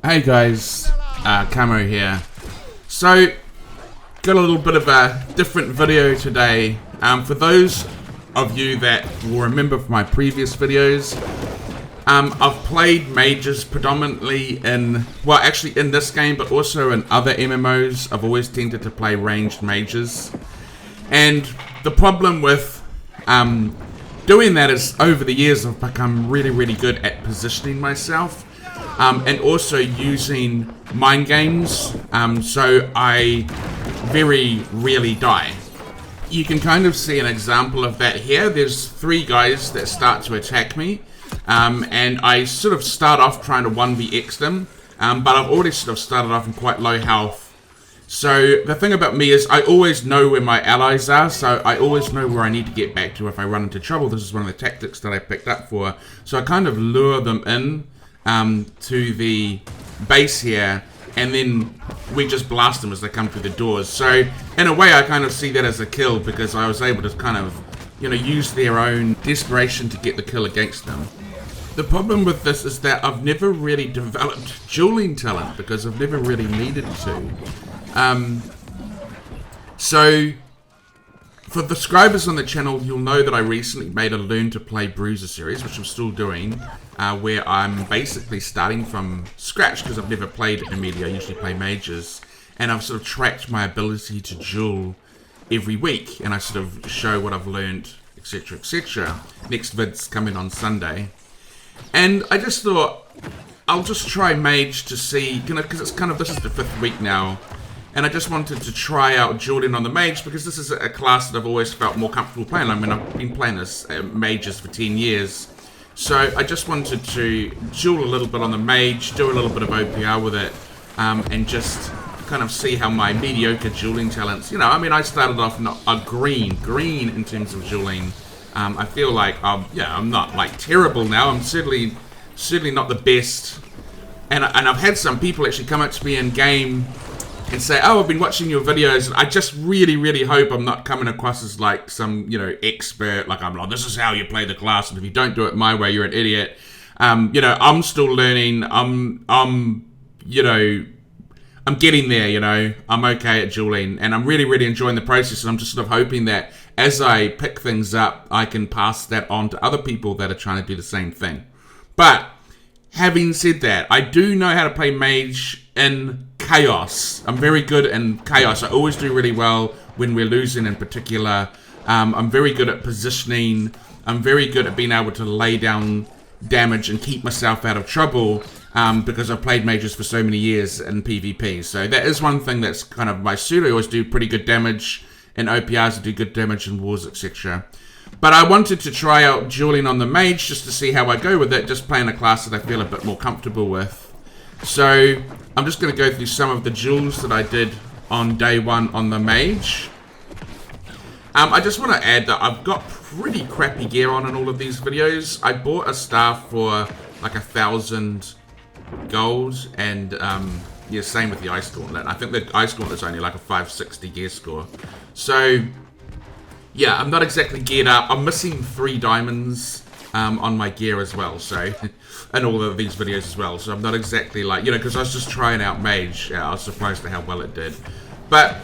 Hey guys, Camo here. So, got a little bit of a different video today. For those of you that will remember from my previous videos, I've played mages predominantly in, well actually in this game, but also in other MMOs. I've always tended to play ranged mages. And the problem with doing that is over the years I've become really good at positioning myself. And also using mind games, so I very rarely die. You can kind of see an example of that here. There's three guys that start to attack me, and I sort of start off trying to 1vx them, but I've already sort of started off in quite low health. So the thing about me is I always know where my allies are, so I always know where I need to get back to if I run into trouble. This is one of the tactics that I picked up for. So I kind of lure them in to the base here, and then we just blast them as they come through the doors. So in a way I kind of see that as a kill, because I was able to kind of, you know, use their own desperation to get the kill against them. The problem with this is that I've never really developed dueling talent, because I've never really needed to. So for the subscribers on the channel, you'll know that I recently made a Learn to Play Bruiser series, which I'm still doing, where I'm basically starting from scratch, because I've never played in melee. I usually play mages, and I've sort of tracked my ability to duel every week, and I sort of show what I've learned, etc, etc. Next vid's coming on Sunday, and I just thought I'll just try mage to see, because it's kind of, this is the 5th week now. And I just wanted to try out dueling on the mage, because this is a class that I've always felt more comfortable playing. I mean, I've been playing this mages for 10 years. So I just wanted to duel a little bit on the mage, do a little bit of OPR with it, and just kind of see how my mediocre dueling talents, you know, I mean, I started off not a green in terms of dueling. I feel like, yeah, I'm not like terrible now. I'm certainly not the best. And I've had some people actually come up to me in game and say, oh, I've been watching your videos, and I just really hope I'm not coming across as like some, you know, expert, like I'm like, this is how you play the class, and if you don't do it my way, you're an idiot. You know, I'm still learning, you know, I'm getting there, you know, I'm okay at dueling, and I'm really enjoying the process, and I'm just sort of hoping that as I pick things up, I can pass that on to other people that are trying to do the same thing. But having said that, I do know how to play mage in chaos. I'm very good in chaos. I always do really well when we're losing in particular. I'm very good at positioning. I'm very good at being able to lay down damage and keep myself out of trouble, because I've played mages for so many years in PvP. So that is one thing that's kind of my suit. I always do pretty good damage in OPRs, I do good damage in wars, etc. But I wanted to try out dueling on the mage just to see how I go with it, just playing a class that I feel a bit more comfortable with. So I'm just going to go through some of the duels that I did on day 1 on the mage. I just want to add that I've got pretty crappy gear on in all of these videos. I bought a staff for like 1,000 gold, and yeah, same with the Ice Gauntlet. I think the Ice Gauntlet's only like a 560 gear score. So yeah, I'm not exactly geared up. I'm missing 3 diamonds on my gear as well, so in all of these videos as well. So I'm not exactly like, you know, because I was just trying out mage. I was surprised at how well it did. But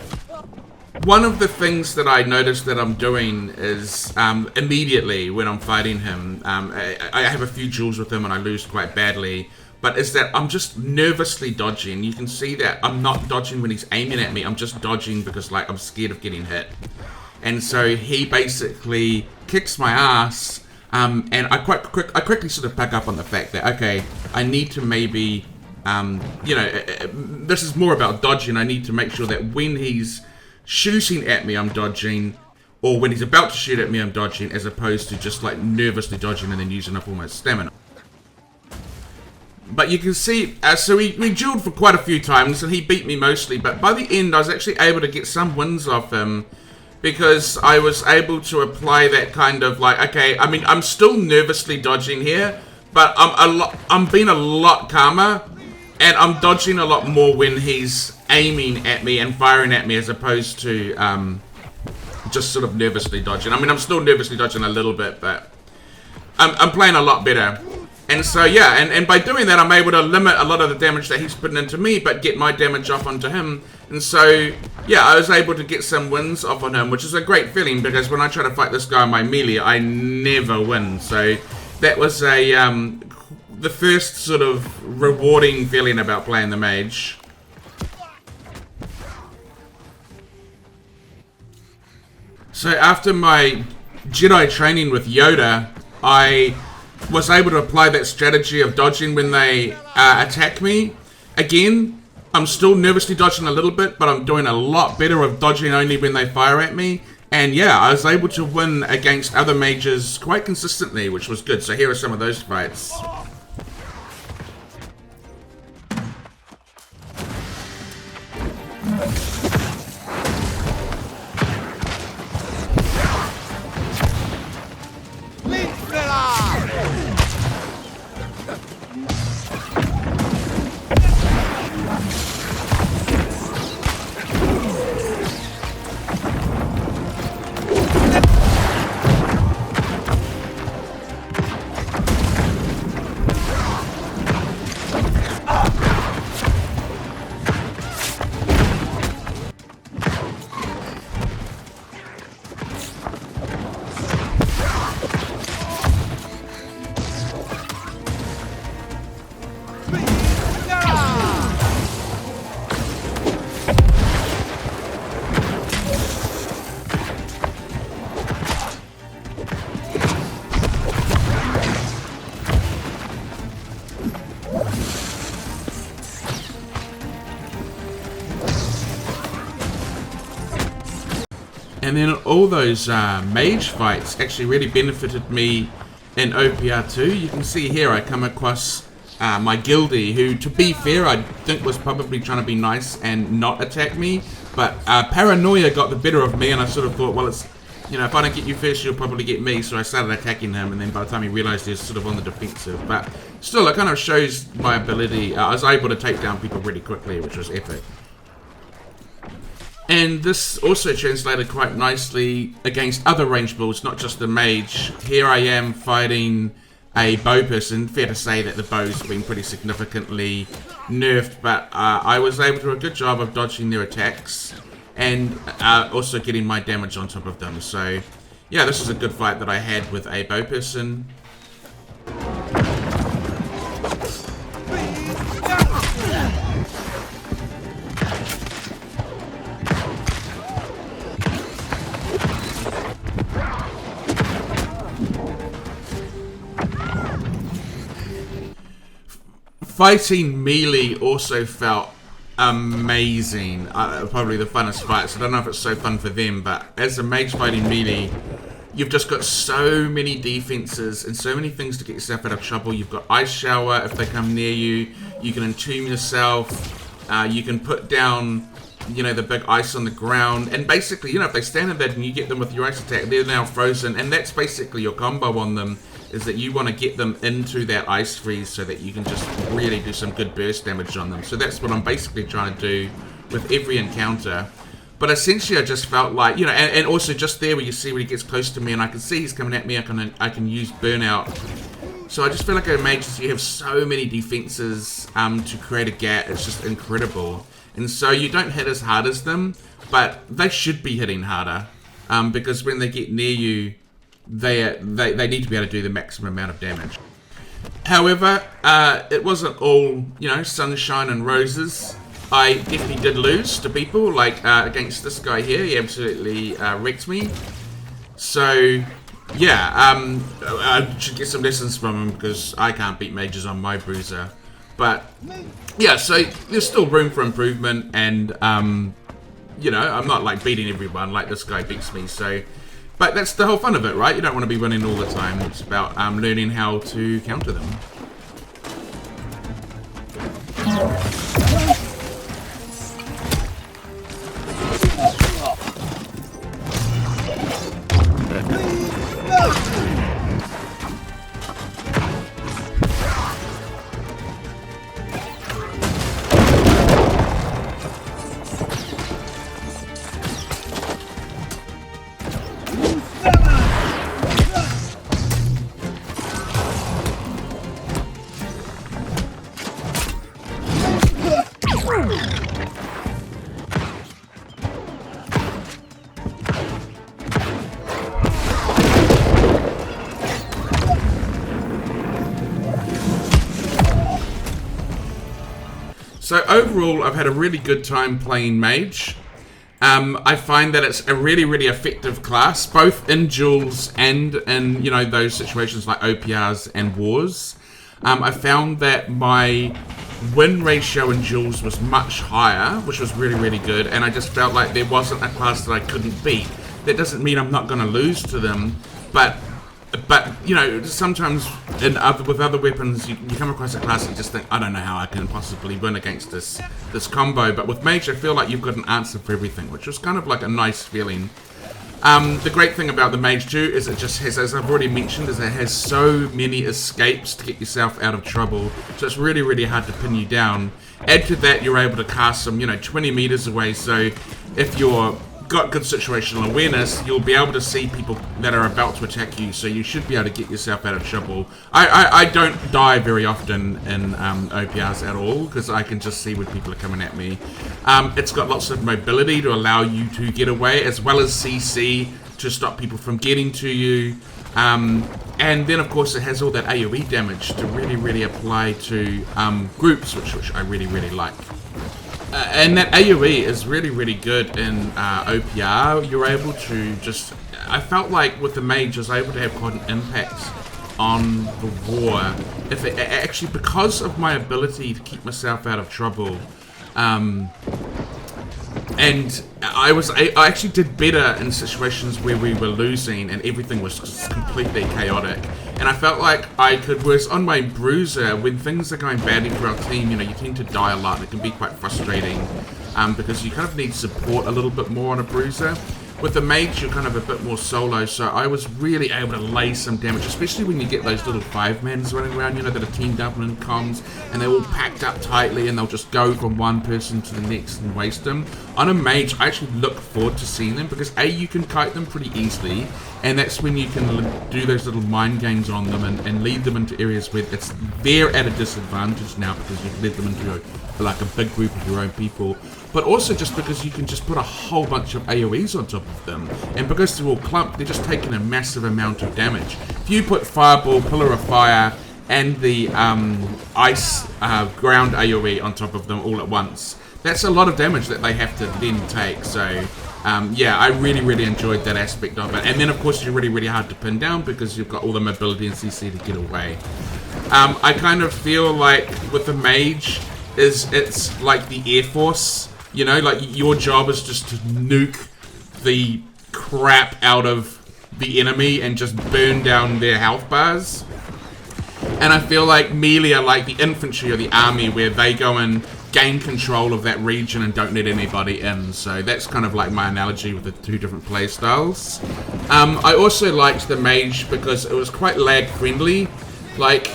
one of the things that I noticed that I'm doing is immediately when I'm fighting him, I have a few duels with him and I lose quite badly. But is that I'm just nervously dodging. You can see that I'm not dodging when he's aiming at me. I'm just dodging because like I'm scared of getting hit. And so he basically kicks my ass, and I quickly sort of pick up on the fact that, okay, I need to maybe, you know, this is more about dodging. I need to make sure that when he's shooting at me, I'm dodging, or when he's about to shoot at me, I'm dodging, as opposed to just like nervously dodging and then using up all my stamina. But you can see, so we dueled for quite a few times, and he beat me mostly, but by the end I was actually able to get some wins off him, because I was able to apply that kind of like, okay, I mean, I'm still nervously dodging here, but I'm being a lot calmer, and I'm dodging a lot more when he's aiming at me and firing at me, as opposed to just sort of nervously dodging. I mean, I'm still nervously dodging a little bit, but I'm playing a lot better. And so, yeah, and by doing that, I'm able to limit a lot of the damage that he's putting into me, but get my damage off onto him. And so, yeah, I was able to get some wins off on him, which is a great feeling, because when I try to fight this guy on my melee, I never win. So that was the first sort of rewarding feeling about playing the Mage. So after my Jedi training with Yoda, I was able to apply that strategy of dodging when they attack me. Again, I'm still nervously dodging a little bit, but I'm doing a lot better of dodging only when they fire at me. And yeah, I was able to win against other mages quite consistently, which was good. So here are some of those fights. And then all those mage fights actually really benefited me in OPR2. You can see here I come across my guildie, who, to be fair, I think was probably trying to be nice and not attack me. But paranoia got the better of me, and I sort of thought, well, it's, you know, if I don't get you first, you'll probably get me. So I started attacking him, and then by the time he realized he was sort of on the defensive. But still, it kind of shows my ability. I was able to take down people really quickly, which was epic. And this also translated quite nicely against other ranged builds, not just the mage. Here I am fighting a bow person. Fair to say that the bow's been pretty significantly nerfed, but I was able to do a good job of dodging their attacks and also getting my damage on top of them. So yeah, this is a good fight that I had with a bow person. Fighting melee also felt amazing. Probably the funnest fights. I don't know if it's so fun for them, but as a mage fighting melee, you've just got so many defenses and so many things to get yourself out of trouble. You've got Ice Shower if they come near you. You can entomb yourself. You can put down, you know, the big ice on the ground. And basically, you know, if they stand in that and you get them with your ice attack, they're now frozen. And that's basically your combo on them, is that you want to get them into that ice freeze so that you can just really do some good burst damage on them. So that's what I'm basically trying to do with every encounter. But essentially I just felt like, you know, and also just there where you see when he gets close to me and I can see he's coming at me, I can use burnout. So I just feel like a mage, you have so many defenses to create a gap. It's just incredible. And so you don't hit as hard as them, but they should be hitting harder, because when they get near you, they need to be able to do the maximum amount of damage. However, it wasn't all, you know, sunshine and roses. I definitely did lose to people, like against this guy here. He absolutely wrecked me. So yeah, I should get some lessons from him, because I can't beat mages on my bruiser. But yeah, so there's still room for improvement, and you know, I'm not like beating everyone like this guy beats me. So, but that's the whole fun of it, right? You don't want to be winning all the time. It's about learning how to counter them. So overall, I've had a really good time playing Mage. I find that it's a really, really effective class, both in duels and in, you know, those situations like OPRs and wars. I found that my win ratio in duels was much higher, which was really, really good, and I just felt like there wasn't a class that I couldn't beat. That doesn't mean I'm not going to lose to them, but you know, sometimes with other weapons, you come across a class and you just think, I don't know how I can possibly win against this combo. But with Mage, I feel like you've got an answer for everything, which was kind of like a nice feeling. The great thing about the Mage too is it just has, as I've already mentioned, is it has so many escapes to get yourself out of trouble. So it's really, really hard to pin you down. Add to that, you're able to cast them, you know, 20 meters away. So if you're got good situational awareness, you'll be able to see people that are about to attack you, so you should be able to get yourself out of trouble. I don't die very often in OPRs at all, because I can just see when people are coming at me. It's got lots of mobility to allow you to get away, as well as CC to stop people from getting to you. And then of course it has all that AoE damage to really, really apply to groups, which I really, really like. And that AoE is really, really good in OPR. You're able to just... I felt like with the Mage, I was able to have quite an impact on the war. If it, actually, because of my ability to keep myself out of trouble, and I actually did better in situations where we were losing and everything was just completely chaotic. And I felt like I could, whereas on my Bruiser, when things are going badly for our team, you know, you tend to die a lot and it can be quite frustrating because you kind of need support a little bit more on a Bruiser. With the Mage, you're kind of a bit more solo, so I was really able to lay some damage, especially when you get those little 5-mans running around, you know, that are teamed up in comms, and they're all packed up tightly, and they'll just go from one person to the next and waste them. On a Mage, I actually look forward to seeing them, because A, you can kite them pretty easily, and that's when you can do those little mind games on them and lead them into areas where they're at a disadvantage now, because you've led them into like a big group of your own people. But also just because you can just put a whole bunch of AoEs on top of them. And because they're all clumped, they're just taking a massive amount of damage. If you put Fireball, Pillar of Fire, and the Ice ground AoE on top of them all at once, that's a lot of damage that they have to then take. So, yeah, I really, really enjoyed that aspect of it. And then, of course, you're really, really hard to pin down because you've got all the mobility and CC to get away. I kind of feel like with the Mage, it's like the Air Force. You know, like your job is just to nuke the crap out of the enemy and just burn down their health bars. And I feel like melee are like the infantry or the army, where they go and gain control of that region and don't let anybody in. So that's kind of like my analogy with the two different play styles. I also liked the Mage because it was quite lag friendly. Like,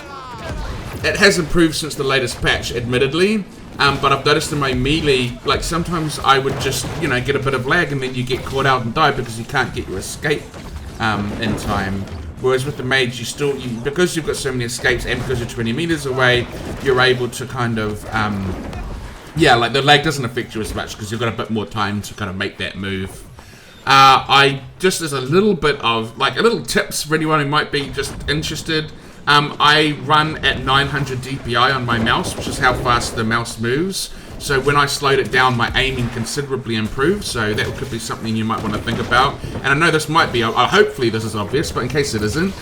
it has improved since the latest patch, admittedly. But I've noticed in my melee, like sometimes I would just, you know, get a bit of lag and then you get caught out and die because you can't get your escape in time. Whereas with the Mage, because you've got so many escapes and because you're 20 meters away, you're able to kind of, yeah, like the lag doesn't affect you as much because you've got a bit more time to kind of make that move. Just as a little bit of, like, a little tips for anyone who might be just interested. I run at 900 DPI on my mouse, which is how fast the mouse moves. So when I slowed it down, my aiming considerably improved. So that could be something you might want to think about. And I know this might be, hopefully this is obvious, but in case it isn't,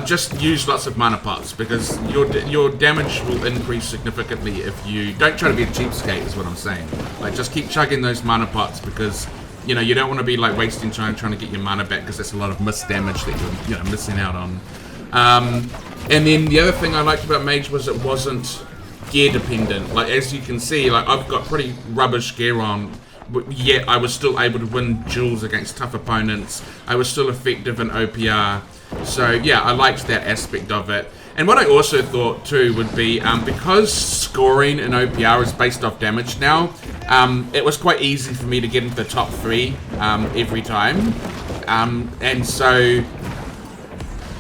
just use lots of mana pots, because your damage will increase significantly if you don't try to be a cheapskate, is what I'm saying. Like, just keep chugging those mana pots, because you know you don't want to be like wasting time trying to get your mana back, because that's a lot of missed damage that you're missing out on. And then the other thing I liked about Mage was it wasn't gear dependent. Like, as you can see, like, I've got pretty rubbish gear on, but yet I was still able to win duels against tough opponents. I was still effective in OPR. So yeah, I liked that aspect of it. And what I also thought too would be, because scoring in OPR is based off damage now, it was quite easy for me to get into the top 3 every time. And so,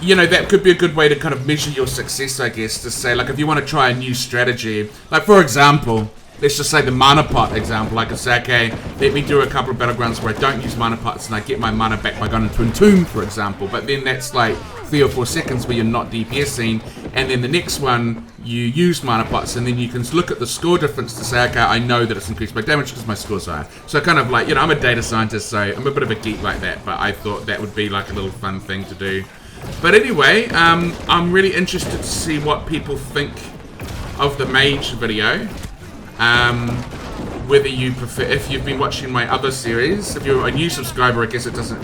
you know, that could be a good way to kind of measure your success, I guess, to say, like, if you want to try a new strategy, like, for example, let's just say the mana pot example, I could say, okay, let me do a couple of battlegrounds where I don't use mana pots and I get my mana back by going into Entomb, for example, but then that's like 3 or 4 seconds where you're not DPSing, and then the next one you use mana pots, and then you can look at the score difference to say, okay, I know that it's increased by damage because my score's higher. So kind of like, you know, I'm a data scientist, so I'm a bit of a geek like that, but I thought that would be like a little fun thing to do. But anyway, I'm really interested to see what people think of the Mage video. Whether you prefer, if you've been watching my other series, if you're a new subscriber, I guess it doesn't,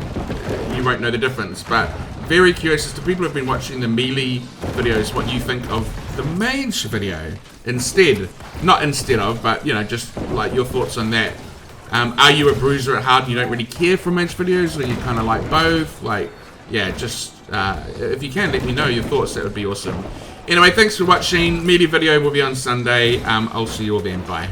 you won't know the difference, but very curious as to people who've been watching the melee videos, what you think of the Mage video instead. Not instead of, but, you know, just like your thoughts on that. Are you a bruiser at heart and you don't really care for Mage videos, or you kind of like both? Like, yeah, just, if you can, let me know your thoughts, that would be awesome. Anyway, thanks for watching. Melee video will be on Sunday. I'll see you all then. Bye.